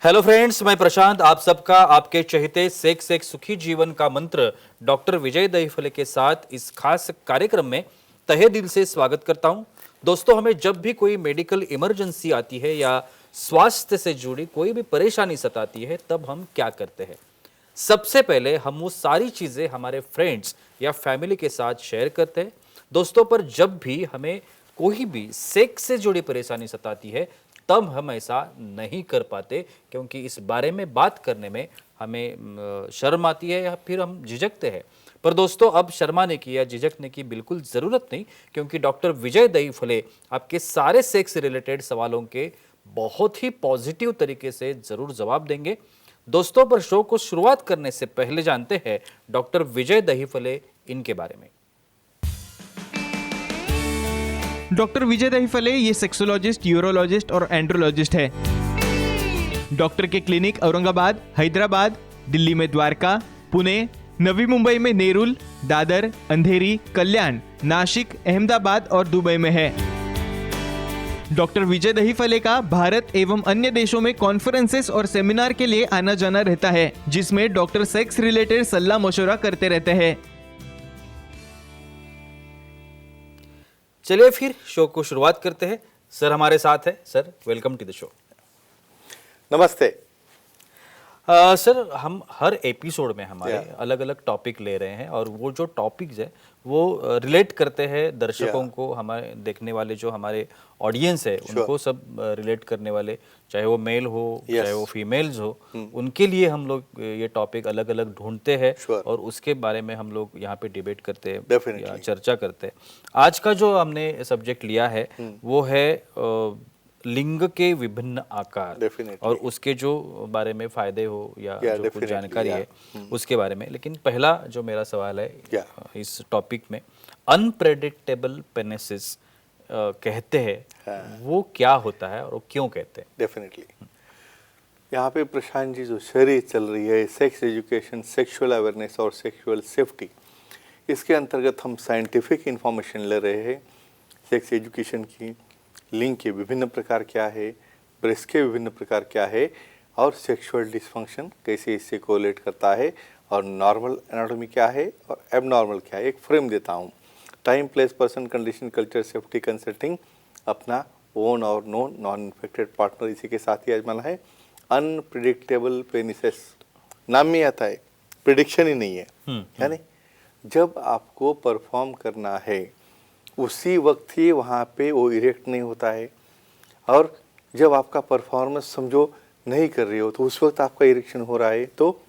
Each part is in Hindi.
हेलो फ्रेंड्स, मैं प्रशांत आप सबका आपके चहेते सेक्स एक सुखी जीवन का मंत्र डॉक्टर विजय दहीफले के साथ इस खास कार्यक्रम में तहे दिल से स्वागत करता हूं। दोस्तों, हमें जब भी कोई मेडिकल इमरजेंसी आती है या स्वास्थ्य से जुड़ी कोई भी परेशानी सताती है, तब हम क्या करते हैं? सबसे पहले हम वो सारी चीजें हमारे फ्रेंड्स या फैमिली के साथ शेयर करते हैं। दोस्तों, पर जब भी हमें कोई भी सेक्स से जुड़ी परेशानी सताती है, तब हम ऐसा नहीं कर पाते, क्योंकि इस बारे में बात करने में हमें शर्म आती है या फिर हम झिझकते हैं। पर दोस्तों, अब शर्माने की या झिझकने की बिल्कुल ज़रूरत नहीं, क्योंकि डॉक्टर विजय दहीफले आपके सारे सेक्स रिलेटेड सवालों के बहुत ही पॉजिटिव तरीके से ज़रूर जवाब देंगे। दोस्तों, पर शो को शुरुआत करने से पहले जानते हैं डॉक्टर विजय दहीफले इनके बारे में। डॉक्टर विजय दहीफले ये सेक्सोलॉजिस्ट, यूरोलॉजिस्ट और एंड्रोलॉजिस्ट है। डॉक्टर के क्लिनिक औरंगाबाद, हैदराबाद, दिल्ली में द्वारका, पुणे, नवी मुंबई में नेरुल, दादर, अंधेरी, कल्याण, नासिक, अहमदाबाद और दुबई में है। डॉक्टर विजय दहीफले का भारत एवं अन्य देशों में कॉन्फ्रेंसेस और सेमिनार के लिए आना जाना रहता है, जिसमें डॉक्टर सेक्स रिलेटेड सलाह मशवरा करते रहते हैं। चलिए फिर शो को शुरुआत करते हैं। सर हमारे साथ है। Sir, welcome to the show. नमस्ते। सर, हम हर एपिसोड में हमारे अलग अलग टॉपिक ले रहे हैं, और वो जो टॉपिक्स है वो रिलेट करते हैं दर्शकों को, हमारे देखने वाले जो हमारे ऑडियंस है उनको सब रिलेट करने वाले, चाहे वो मेल हो चाहे वो फीमेल्स हो, उनके लिए हम लोग ये टॉपिक अलग अलग ढूंढते हैं और उसके बारे में हम लोग यहाँ पे डिबेट करते हैं या चर्चा करते हैं। आज का जो हमने सब्जेक्ट लिया है वो है लिंग के विभिन्न आकार और उसके जो बारे में फायदे हो या जो कुछ जानकारी है उसके बारे में। लेकिन पहला जो मेरा सवाल है इस टॉपिक में, अनप्रेडिक्टेबल पेनिसेस कहते हैं, वो क्या होता है और क्यों कहते हैं? डेफिनेटली यहाँ पे प्रशांत जी जो सीरीज चल रही है सेक्स एजुकेशन, सेक्सुअल अवेयरनेस और सेक्सुअल सेफ्टी, इसके अंतर्गत हम साइंटिफिक इंफॉर्मेशन ले रहे हैं। सेक्स एजुकेशन की लिंग के विभिन्न प्रकार क्या है, ब्रेस्ट के विभिन्न प्रकार क्या है और सेक्सुअल डिसफंक्शन कैसे इससे कोरिलेट करता है, और नॉर्मल एनाटॉमी क्या है और एबनॉर्मल क्या है। एक फ्रेम देता हूँ। Time, place, person, condition, culture, safety consulting, अपना ओन और नोन नॉन इन्फेक्टेड पार्टनर, इसी के साथ ही आजमाना है। अनप्रिडिक्टेबल पेनिसेस, नाम में आता है, प्रिडिक्शन ही नहीं है। यानी जब आपको परफॉर्म करना है उसी वक्त ही वहाँ पे वो इरेक्ट नहीं होता है, और जब आपका परफॉर्मेंस समझो नहीं कर रही हो तो उस वक्त आपका इरेक्शन हो रहा है, तो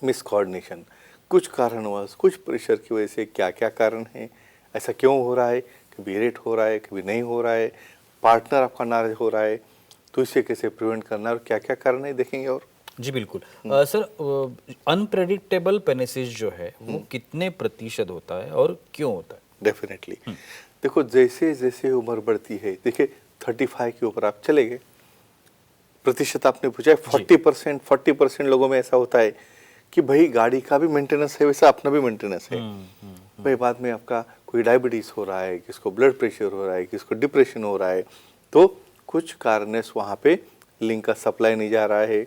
मिस कोऑर्डिनेशन, कुछ कारणवश, कुछ प्रेशर की वजह से, क्या क्या कारण है, ऐसा क्यों हो रहा है, कभी इरेक्ट हो रहा है कभी नहीं हो रहा है, पार्टनर आपका नाराज हो रहा है, तो इसे कैसे प्रिवेंट करना है और क्या क्या कारण है देखेंगे। और जी बिल्कुल। सर, अनप्रेडिक्टेबल पेनिसेस जो है वो कितने प्रतिशत होता है और क्यों होता है? डेफिनेटली देखो, जैसे जैसे उम्र बढ़ती है, देखिए 35 के ऊपर आप चले गए, प्रतिशत आपने पूछा है, 40% लोगों में ऐसा होता है कि भाई गाड़ी का भी मेंटेनेंस है वैसा अपना भी मेंटेनेंस है। भाई बाद में आपका कोई डायबिटीज हो रहा है, किसको ब्लड प्रेशर हो रहा है, किसको डिप्रेशन हो रहा है, तो कुछ कारणस वहाँ पे लिंग का सप्लाई नहीं जा रहा है।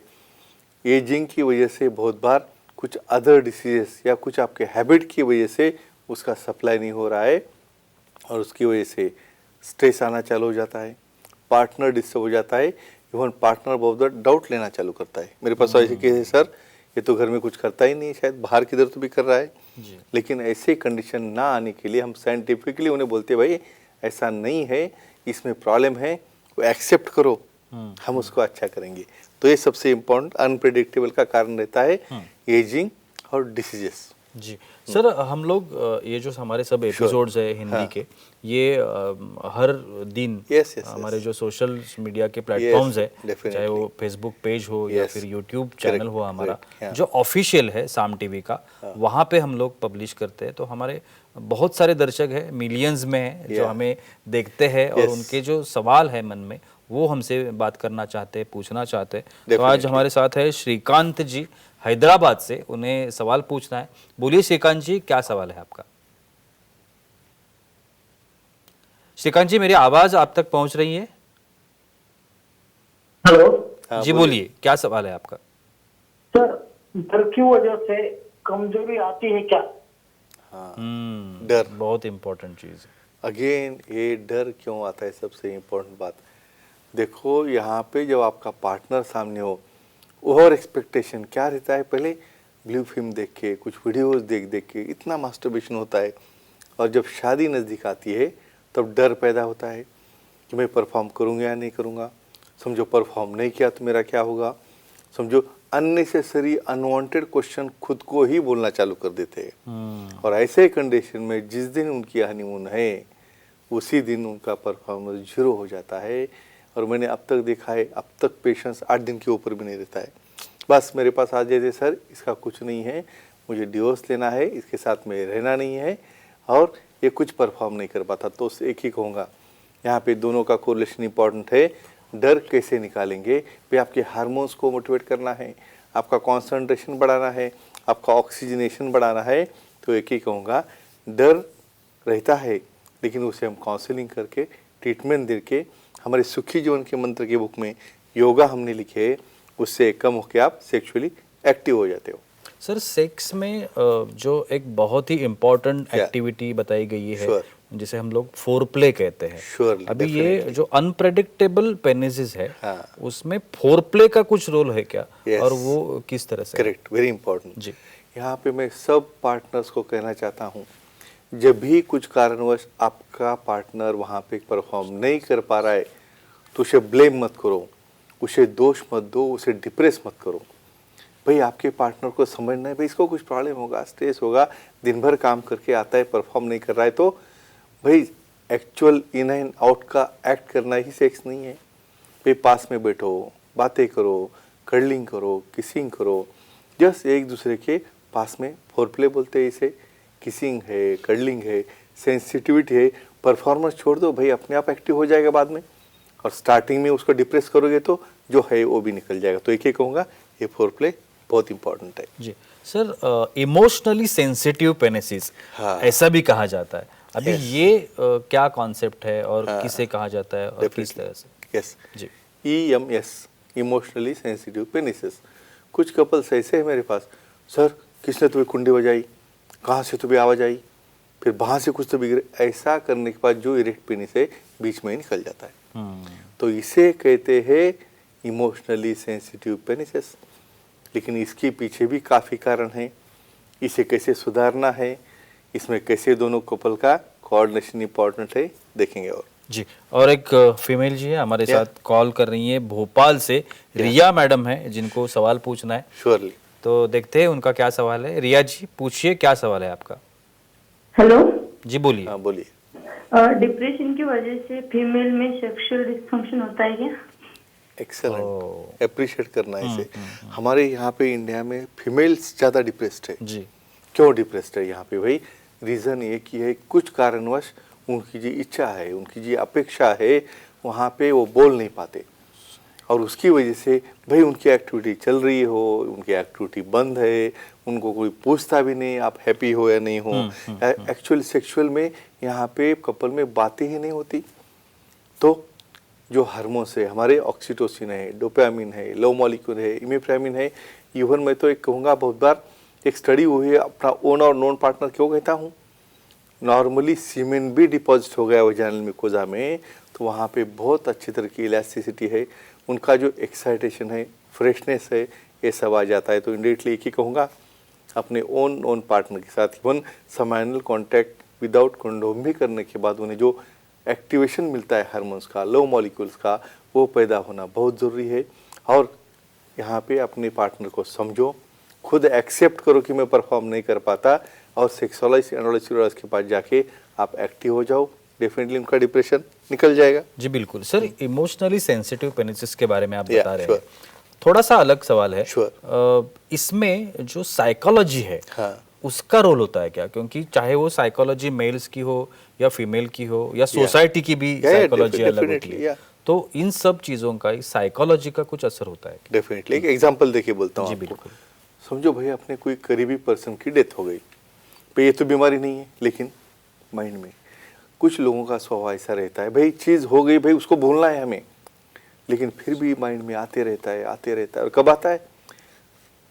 एजिंग की वजह से बहुत बार कुछ अदर डिसीजेस या कुछ आपके हैबिट की वजह से उसका सप्लाई नहीं हो रहा है, और उसकी वजह से स्ट्रेस आना चालू हो जाता है, पार्टनर डिस्टर्ब हो जाता है, इवन पार्टनर बहुत बार डाउट लेना चालू करता है। मेरे पास ऐसे केस है, सर ये तो घर में कुछ करता ही नहीं, शायद बाहर किधर तो भी कर रहा है। लेकिन ऐसे कंडीशन ना आने के लिए हम साइंटिफिकली उन्हें बोलते हैं, भाई ऐसा नहीं है, इसमें प्रॉब्लम है, वो एक्सेप्ट करो, हम उसको अच्छा करेंगे। तो ये सबसे इम्पोर्टेंट अनप्रेडिक्टेबल का कारण रहता है, एजिंग और डिसीजेस। जी सर, हम लोग ये जो हमारे सब एपिसोड्स है हिंदी के, ये हर दिन हमारे जो सोशल मीडिया के प्लेटफॉर्म्स है, चाहे वो फेसबुक पेज हो या फिर यूट्यूब चैनल हो हमारा जो ऑफिशियल है साम टीवी का, वहाँ पे हम लोग पब्लिश करते हैं। तो हमारे बहुत सारे दर्शक हैं, मिलियंस में हैं, जो हमें देखते हैं और उनके जो सवाल है मन में वो हमसे बात करना चाहते हैं, पूछना चाहते हैं। तो आज हमारे साथ है श्रीकांत जी हैदराबाद से, उन्हें सवाल पूछना है। बोलिए श्रीकांत जी, क्या सवाल है आपका? श्रीकांत जी, मेरी आवाज आप तक पहुंच रही है? हेलो। हाँ, जी बोलिए, क्या सवाल है आपका? सर, डर की वजह से कमजोरी आती है क्या? डर। बहुत इंपॉर्टेंट चीज है। अगेन ये डर क्यों आता है, सबसे इम्पोर्टेंट बात देखो, यहाँ पे जब आपका पार्टनर सामने हो, ओवर एक्सपेक्टेशन क्या रहता है, पहले ब्लू फिल्म देख के, कुछ वीडियोस देख देख के इतना मास्टरबेशन होता है, और जब शादी नज़दीक आती है तब डर पैदा होता है कि मैं परफॉर्म करूँगा या नहीं करूँगा, समझो परफॉर्म नहीं किया तो मेरा क्या होगा, समझो अननेसेसरी अनवांटेड क्वेश्चन खुद को ही बोलना चालू कर देते हैं। और ऐसे कंडीशन में जिस दिन उनकी हनीमून है उसी दिन उनका परफॉर्मेंस जीरो हो जाता है। और मैंने अब तक देखा है, अब तक पेशेंस 8 दिन के ऊपर भी नहीं रहता है, बस मेरे पास आ जाते, सर इसका कुछ नहीं है, मुझे डिवोर्स लेना है, इसके साथ में रहना नहीं है, और ये कुछ परफॉर्म नहीं कर पाता। तो उससे एक ही कहूँगा, यहाँ पे दोनों का कोरिलेशन इंपॉर्टेंट है। डर कैसे निकालेंगे भाई, आपके हार्मोन्स को मोटिवेट करना है, आपका कंसंट्रेशन बढ़ाना है, आपका ऑक्सीजनेशन बढ़ाना है। तो एक ही कहूँगा, डर रहता है लेकिन उसे हम काउंसलिंग करके, ट्रीटमेंट दे के, हमारे सुखी जीवन के मंत्र के बुक में योगा हमने लिखे, उससे कम होकर आप सेक्सुअली एक्टिव हो जाते हो। सर, सेक्स में जो एक बहुत ही इम्पोर्टेंट एक्टिविटी बताई गई है, Sure. जिसे हम लोग फोरप्ले कहते हैं। Surely, अभी ये जो अनप्रेडिक्टेबल पेनिसेस है, हाँ। उसमें फोरप्ले का कुछ रोल है क्या? Yes. और वो किस तरह से? Correct, very important. जी। यहाँ पे मैं सब पार्टनर्स को कहना चाहता हूँ, जब भी कुछ कारणवश आपका पार्टनर वहाँ पे परफॉर्म नहीं कर पा रहा है तो उसे ब्लेम मत करो, उसे दोष मत दो, उसे डिप्रेस मत करो। भाई आपके पार्टनर को समझना है, भाई इसको कुछ प्रॉब्लम होगा, स्ट्रेस होगा, दिन भर काम करके आता है, परफॉर्म नहीं कर रहा है, तो भाई एक्चुअल इन एंड आउट का एक्ट करना ही सेक्स नहीं है। भाई पास में बैठो, बातें करो, कर्लिंग करो, किसिंग करो, जस्ट एक दूसरे के पास में, फोरप्ले बोलते हैं इसे, किसिंग है, कर्लिंग है, सेंसिटिविटी है। परफॉर्मेंस छोड़ दो भाई, अपने आप एक्टिव हो जाएगा बाद में। और स्टार्टिंग में उसको डिप्रेस करोगे तो जो है वो भी निकल जाएगा। तो एक ही कहूँगा, ये फोरप्ले बहुत इंपॉर्टेंट है। जी सर, इमोशनली सेंसिटिव पेनिसेस, हाँ। ऐसा भी कहा जाता है। अभी Yes. ये क्या कॉन्सेप्ट है और किसे कहा जाता है और किस तरह से? यस, जी। EMS, इमोशनली सेंसिटिव पेनिसेस। कुछ कपल्स ऐसे हैं मेरे पास, सर किसने तुम्हें कुंडी बजाई, कहाँ से तुम्हें आवाज़ आई, फिर वहाँ से कुछ तो बिगड़े, ऐसा करने के बाद जो इरेक्ट पेनिस है बीच में ही निकल जाता है। तो इसे कहते हैं इमोशनली सेंसिटिव पेनिसेस। लेकिन इसके पीछे भी काफ़ी कारण हैं, इसे कैसे सुधारना है, इसमें कैसे दोनों कपल का कोऑर्डिनेशन इंपॉर्टेंट है, देखेंगे। और जी, और एक फीमेल जी है हमारे साथ, कॉल कर रही है भोपाल से, रिया मैडम है, जिनको सवाल पूछना है। श्योरली, तो देखते हैं उनका क्या सवाल है। रिया जी पूछिए, क्या सवाल है आपका? हेलो जी बोलिए। हाँ बोलिए। डिप्रेशन की वजह से फीमेल में सेक्सुअल डिस्फंक्शन होता है क्या? एक्सेलेंट, अप्रिशिएट करना है इसे। हमारे यहाँ पे इंडिया में फीमेल्स ज़्यादा डिप्रेस्ड है। जी। क्यों डिप्रेस्ड है यहाँ पे भाई? रीज़न एक ही है, कुछ कारणवश उनकी जी इच्छा है, उनकी जी अपेक्षा है, वहाँ पे वो बोल नहीं पाते, और उसकी वजह से भाई उनकी एक्टिविटी चल रही हो, उनकी एक्टिविटी बंद है, उनको कोई पूछता भी नहीं आप हैप्पी हो या नहीं हो। एक्चुअल सेक्सुअल में यहाँ पे कपल में बातें ही नहीं होती। तो जो हार्मोन्स है हमारे, ऑक्सीटोसिन है, डोपामिन है, लव मॉलिक्यूल है, इमिप्रामिन है, इवन मैं तो एक कहूँगा, बहुत बार एक स्टडी हुई है, अपना ओन और नॉन पार्टनर क्यों कहता हूँ, नॉर्मली सीमेन भी डिपॉजिट हो गया वजाइनल म्यूकोजा में, तो वहाँ पे बहुत अच्छी तरह की इलास्टिसिटी है, उनका जो एक्साइटेशन है, फ्रेशनेस है, ये सब आ जाता है। तो इंडिरेक्टली एक ही कहूँगा, अपने ओन नॉन पार्टनर के साथ even seminal contact without condom भी करने के बाद उन्हें जो एक्टिवेशन मिलता है हार्मोन्स का, लव मॉलिक्यूल्स का, वो पैदा होना बहुत ज़रूरी है। और यहाँ पे अपने पार्टनर को समझो, खुद एक्सेप्ट करो कि मैं परफॉर्म नहीं कर पाता, और सेक्सोलॉजिस्ट एंडोक्राइनोलॉजिस्ट के पास जाके आप एक्टिव हो जाओ, डेफिनेटली उनका डिप्रेशन निकल जाएगा। जी बिल्कुल सर, इमोशनली सेंसिटिव पेनिसेस के बारे में आप Yeah, बता रहे sure. हैं, थोड़ा सा अलग सवाल है। Sure. इसमें जो साइकोलॉजी है, हाँ। उसका रोल होता है क्या? क्योंकि चाहे वो साइकोलॉजी मेल्स की हो या फीमेल की हो या सोसाइटी की भी साइकोलॉजी अलग होती है, तो इन सब चीज़ों का साइकोलॉजी का कुछ असर होता है? डेफिनेटली। एक एग्जांपल देखिए बोलता हूँ जी आपको। बिल्कुल। समझो भाई अपने कोई करीबी पर्सन की डेथ हो गई, भाई ये तो बीमारी नहीं है, लेकिन माइंड में कुछ लोगों का स्वभाव ऐसा रहता है, भाई चीज़ हो गई, भाई उसको भूलना है हमें, लेकिन फिर भी माइंड में आते रहता है, आते रहता है। और कब आता है?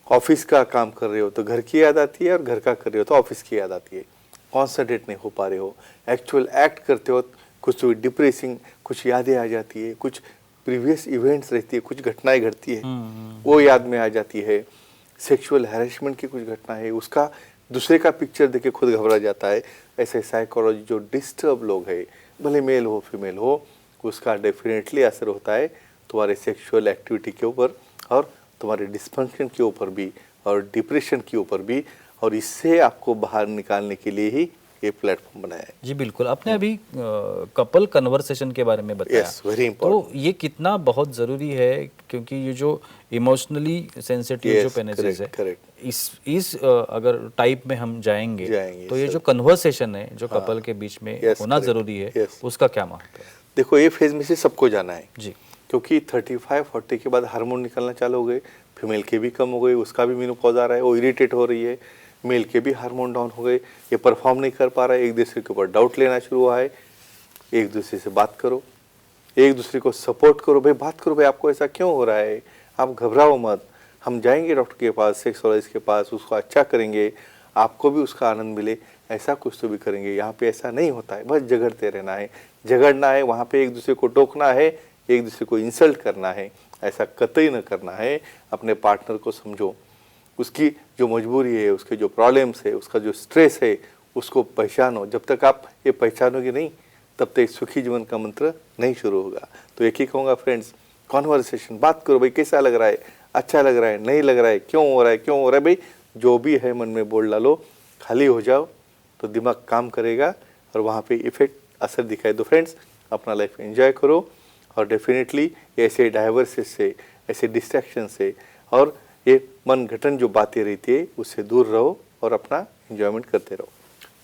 ऑफिस का काम कर रहे हो तो घर की याद आती है, और घर का कर रहे हो तो ऑफिस की याद आती है। कॉन्सेंट्रेट नहीं हो पा रहे हो, एक्चुअल एक्ट करते हो कुछ तो डिप्रेसिंग कुछ यादें आ जाती है, कुछ प्रीवियस इवेंट्स रहती है, कुछ घटनाएं घटती है, वो याद में आ जाती है। सेक्सुअल हैरेसमेंट की कुछ घटना है, उसका दूसरे का पिक्चर देख के खुद घबरा जाता है। ऐसे साइकोलॉजी जो डिस्टर्ब लोग है, भले मेल हो फीमेल हो, उसका डेफिनेटली असर होता है तुम्हारे सेक्सुअल एक्टिविटी के ऊपर, और तुम्हारे डिस्फंक्शन के ऊपर भी, और डिप्रेशन के ऊपर भी। और इससे आपको बाहर निकालने के लिए ही ये प्लेटफॉर्म बनाया है। जी बिल्कुल। आपने अभी कपल कन्वर्सेशन के बारे में बताया, Yes, very तो important. ये कितना बहुत ज़रूरी है, क्योंकि ये जो इमोशनली सेंसिटिव Yes, जो पेनिसेस है, correct. इस अगर टाइप में हम जाएंगे तो ये sir. जो कन्वर्सेशन है जो कपल के बीच में Yes, होना correct. ज़रूरी है, Yes. उसका क्या महत्व है? देखो, ये फेज में से सबको जाना है जी क्योंकि 35-40 के बाद हार्मोन निकलना चालू हो गए, फीमेल के भी कम हो गए, उसका भी मेनोपॉज आ रहा है, वो इरिटेट हो रही है। मेल के भी हार्मोन डाउन हो गए, ये परफॉर्म नहीं कर पा रहा है, एक दूसरे के ऊपर डाउट लेना शुरू हुआ है। एक दूसरे से बात करो, एक दूसरे को सपोर्ट करो, भाई बात करो, भाई आपको ऐसा क्यों हो रहा है, आप घबराओ मत, हम जाएंगे डॉक्टर के पास, सेक्सोलॉजिस्ट के पास, उसको अच्छा करेंगे, आपको भी उसका आनंद मिले, ऐसा कुछ तो भी करेंगे। यहाँ पे ऐसा नहीं होता है, बस झगड़ते रहना है, झगड़ना है, वहाँ पे एक दूसरे को टोकना है, एक दूसरे को इंसल्ट करना है, ऐसा कतई न करना है। अपने पार्टनर को समझो, उसकी जो मजबूरी है, उसके जो प्रॉब्लम्स है, उसका जो स्ट्रेस है, उसको पहचानो। जब तक आप ये पहचानोगे नहीं, तब तक सुखी जीवन का मंत्र नहीं शुरू होगा। तो एक ही कहूँगा फ्रेंड्स, कॉन्वर्सेशन, बात करो, भाई कैसा लग रहा है, अच्छा लग रहा है, नहीं लग रहा है, क्यों हो रहा है, क्यों हो रहा है, भाई जो भी है मन में बोल डालो, खाली हो जाओ तो दिमाग काम करेगा और वहाँ पे इफेक्ट असर दिखाई दो। फ्रेंड्स, अपना लाइफ एंजॉय करो, और डेफिनेटली ऐसे डाइवर्सेस से, ऐसे डिस्ट्रैक्शन से, और ये मन घटन जो बातें रहती है उससे दूर रहो और अपना एंजॉयमेंट करते रहो।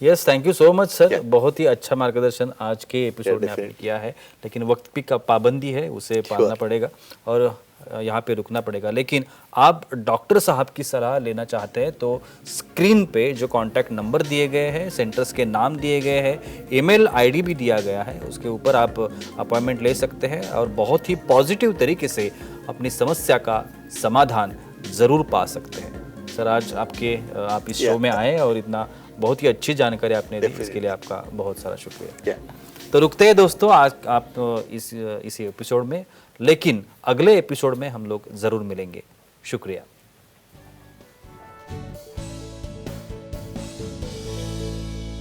Yes, thank you so much sir. Yeah. बहुत ही अच्छा मार्गदर्शन आज के एपिसोड में आपने definitely. किया है, लेकिन वक्त की का पाबंदी है, उसे पालना पड़ेगा और यहाँ पे रुकना पड़ेगा। लेकिन आप डॉक्टर साहब की सलाह लेना चाहते हैं तो स्क्रीन पे जो कांटेक्ट नंबर दिए गए हैं, सेंटर्स के नाम दिए गए हैं, ईमेल आईडी भी दिया गया है, उसके ऊपर आप अपॉइंटमेंट ले सकते हैं और बहुत ही पॉजिटिव तरीके से अपनी समस्या का समाधान ज़रूर पा सकते हैं। सर, आज आप इस शो में आए और इतना बहुत ही अच्छी जानकारी आपने दी, इसके लिए आपका बहुत सारा शुक्रिया। तो रुकते हैं दोस्तों आज आप इसी एपिसोड में, लेकिन अगले एपिसोड में हम लोग ज़रूर मिलेंगे। शुक्रिया।